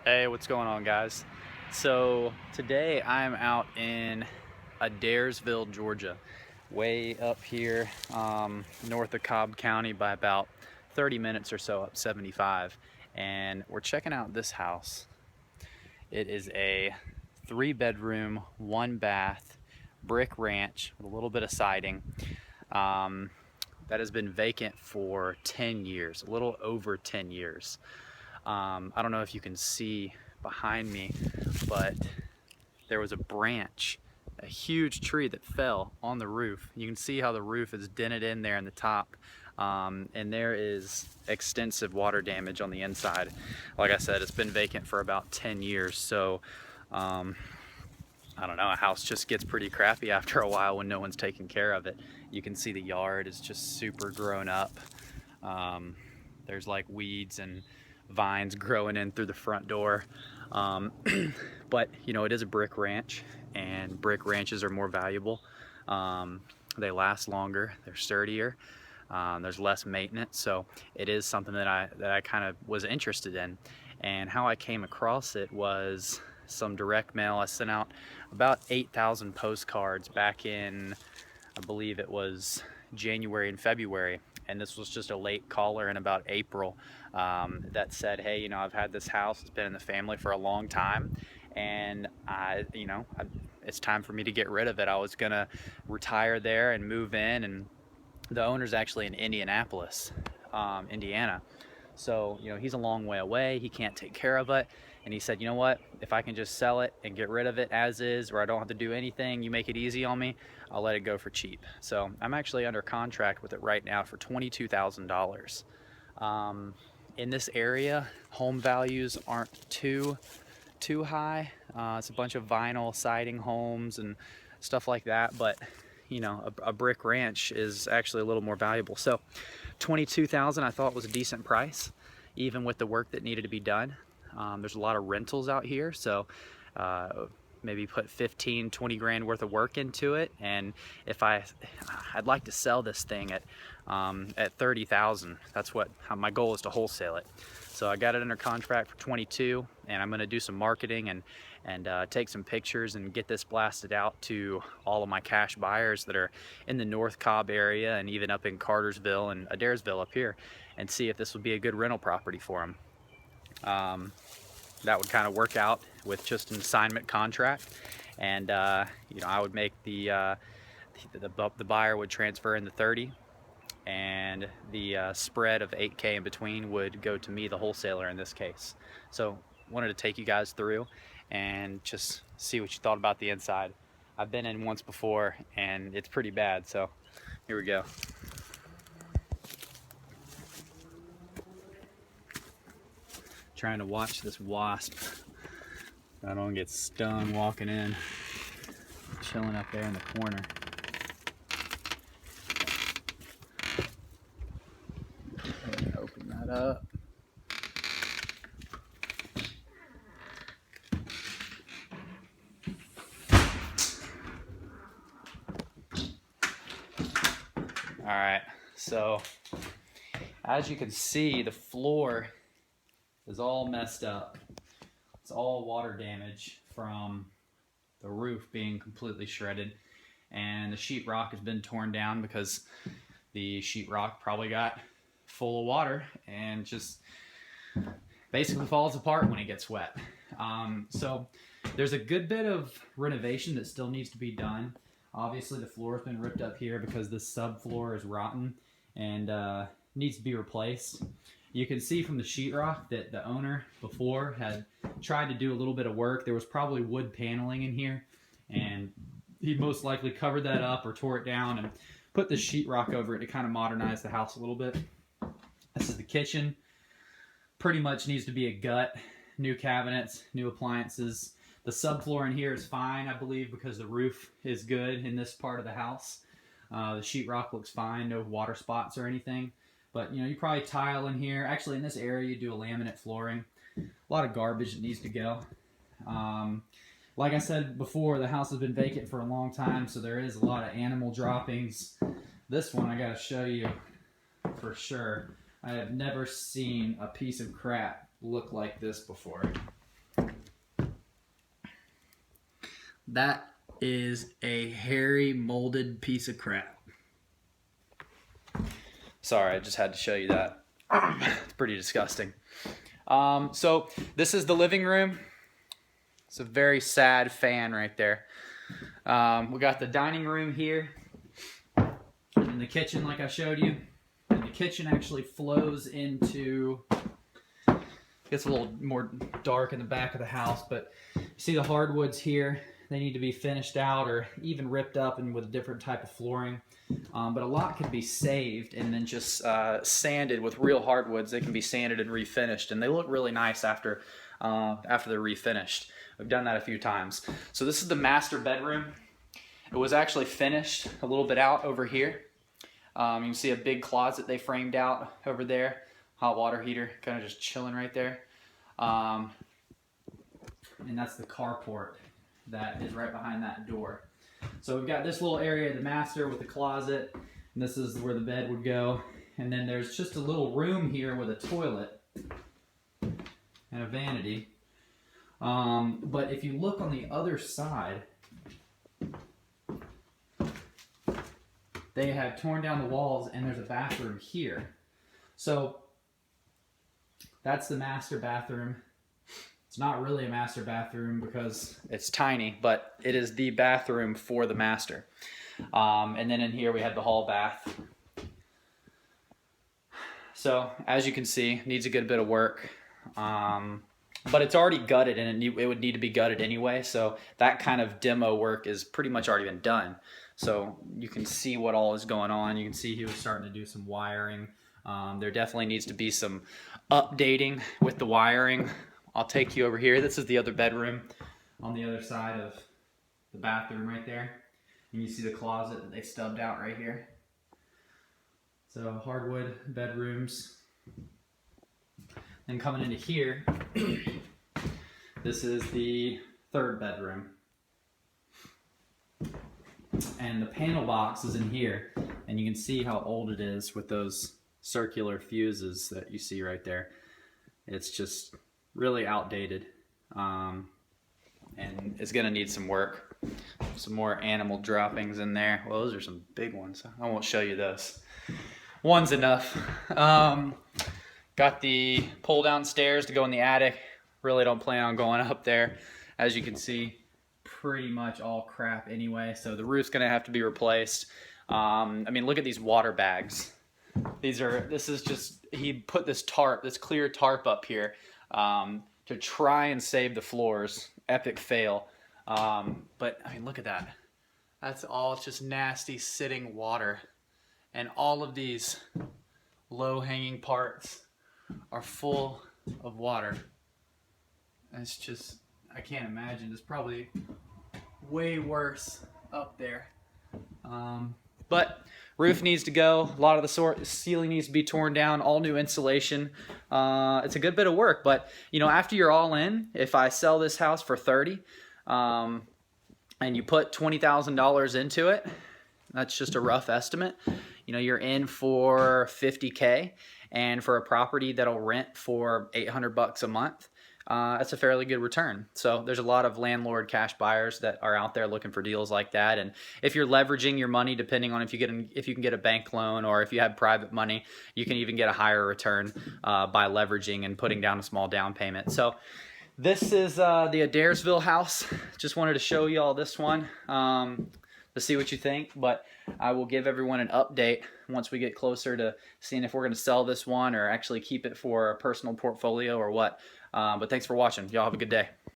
Hey, what's going on, guys? So today I'm out in Adairsville, Georgia, way up here north of Cobb County by about 30 minutes or so up 75, and we're checking out this house. It is a 3-bedroom, 1-bath brick ranch with a little bit of siding um, that has been vacant for 10 years, a little over 10 years. I don't know if you can see behind me, but there was a branch, a huge tree that fell on the roof. You can see how the roof is dented in there in the top, and there is extensive water damage on the inside. Like I said, it's been vacant for about 10 years, so I don't know, a house just gets pretty crappy after a while when no one's taking care of it. You can see the yard is just super grown up. There's like weeds and vines growing in through the front door. But you know, it is a brick ranch, and brick ranches are more valuable. They last longer, they're sturdier, there's less maintenance, so it is something that I kind of was interested in. And how I came across it was some direct mail. I sent out about 8,000 postcards back in, I believe it was January and February, and this was just a late caller in about April that said, hey, you know, I've had this house, it's been in the family for a long time, and it's time for me to get rid of it. I was gonna retire there and move in, and the owner's actually in Indianapolis, Indiana. So, you know, he's a long way away, he can't take care of it, and he said, you know what, if I can just sell it and get rid of it as is, where I don't have to do anything, you make it easy on me, I'll let it go for cheap. So I'm actually under contract with it right now for $22,000. In this area, home values aren't too high. It's a bunch of vinyl siding homes and stuff like that, but you know, a brick ranch is actually a little more valuable. So 22,000 I thought was a decent price, even with the work that needed to be done. There's a lot of rentals out here, so maybe put 15, 20 grand worth of work into it. And if I'd like to sell this thing at 30,000. That's what my goal is, to wholesale it. So I got it under contract for 22, and I'm going to do some marketing and take some pictures and get this blasted out to all of my cash buyers that are in the North Cobb area and even up in Cartersville and Adairsville up here, and see if this would be a good rental property for them. That would kind of work out with just an assignment contract, and you know, I would make the buyer would transfer in the 30, and the spread of 8K in between would go to me, the wholesaler in this case. So wanted to take you guys through and just see what you thought about the inside. I've been in once before and it's pretty bad, so here we go. Trying to watch this wasp. I don't get stung walking in. Chilling up there in the corner. Open that up. All right, so as you can see, the floor is all messed up. It's all water damage from the roof being completely shredded, and the sheetrock has been torn down because the sheetrock probably got full of water and just basically falls apart when it gets wet. So there's a good bit of renovation that still needs to be done. Obviously the floor has been ripped up here because the subfloor is rotten and needs to be replaced. You can see from the sheetrock that the owner before had tried to do a little bit of work. There was probably wood paneling in here, and he most likely covered that up or tore it down and put the sheetrock over it to kind of modernize the house a little bit. This is the kitchen. Pretty much needs to be a gut. New cabinets, new appliances. The subfloor in here is fine, I believe, because the roof is good in this part of the house. The sheetrock looks fine, no water spots or anything. But you know, you probably tile in here. Actually, in this area, you do a laminate flooring. A lot of garbage that needs to go. Like I said before, the house has been vacant for a long time, so there is a lot of animal droppings. This one I gotta show you for sure. I have never seen a piece of crap look like this before. That is a hairy, molded piece of crap. Sorry, I just had to show you that. It's pretty disgusting. So this is the living room. It's a very sad fan right there. We got the dining room here. And the kitchen, like I showed you. And the kitchen actually flows into... Gets a little more dark in the back of the house, but you see the hardwoods here. They need to be finished out or even ripped up and with a different type of flooring. But a lot can be saved and then just sanded with real hardwoods. They can be sanded and refinished, and they look really nice after they're refinished. We've done that a few times. So this is the master bedroom. It was actually finished a little bit out over here. You can see a big closet they framed out over there. Hot water heater kind of just chilling right there. And that's the carport that is right behind that door. So we've got this little area of the master with the closet, and this is where the bed would go. And then there's just a little room here with a toilet and a vanity. But if you look on the other side, they have torn down the walls and there's a bathroom here. So that's the master bathroom. It's not really a master bathroom because it's tiny, but it is the bathroom for the master. And then in here we have the hall bath. So as you can see, needs a good bit of work. But it's already gutted, and it would need to be gutted anyway. So that kind of demo work is pretty much already been done. So you can see what all is going on. You can see he was starting to do some wiring. There definitely needs to be some updating with the wiring. I'll take you over here. This is the other bedroom on the other side of the bathroom right there. And you see the closet that they stubbed out right here. So hardwood bedrooms. And coming into here, this is the third bedroom. And the panel box is in here. And you can see how old it is with those circular fuses that you see right there. It's just really outdated, and it's gonna need some work. Some more animal droppings in there. Well, those are some big ones. I won't show you those. One's enough. Got the pull down stairs to go in the attic. Really don't plan on going up there. As you can see, pretty much all crap anyway, so the roof's gonna have to be replaced. I mean, look at these water bags. This is just, he put this tarp, this clear tarp up here to try and save the floors. Epic fail. But I mean, look at that. That's all just nasty sitting water. And all of these low-hanging parts are full of water. And it's just, I can't imagine. It's probably way worse up there. But roof needs to go. A lot of the ceiling needs to be torn down. All new insulation. It's a good bit of work, but you know, after you're all in, if I sell this house for $30, and you put $20,000 into it, that's just a rough estimate. You know, you're in for $50K, and for a property that'll rent for $800 a month. That's a fairly good return. So there's a lot of landlord cash buyers that are out there looking for deals like that. And if you're leveraging your money, depending on if you can get a bank loan, or if you have private money, you can even get a higher return by leveraging and putting down a small down payment. So this is the Adairsville house. Just wanted to show you all this one to see what you think. But I will give everyone an update once we get closer to seeing if we're going to sell this one or actually keep it for a personal portfolio or what. But thanks for watching. Y'all have a good day.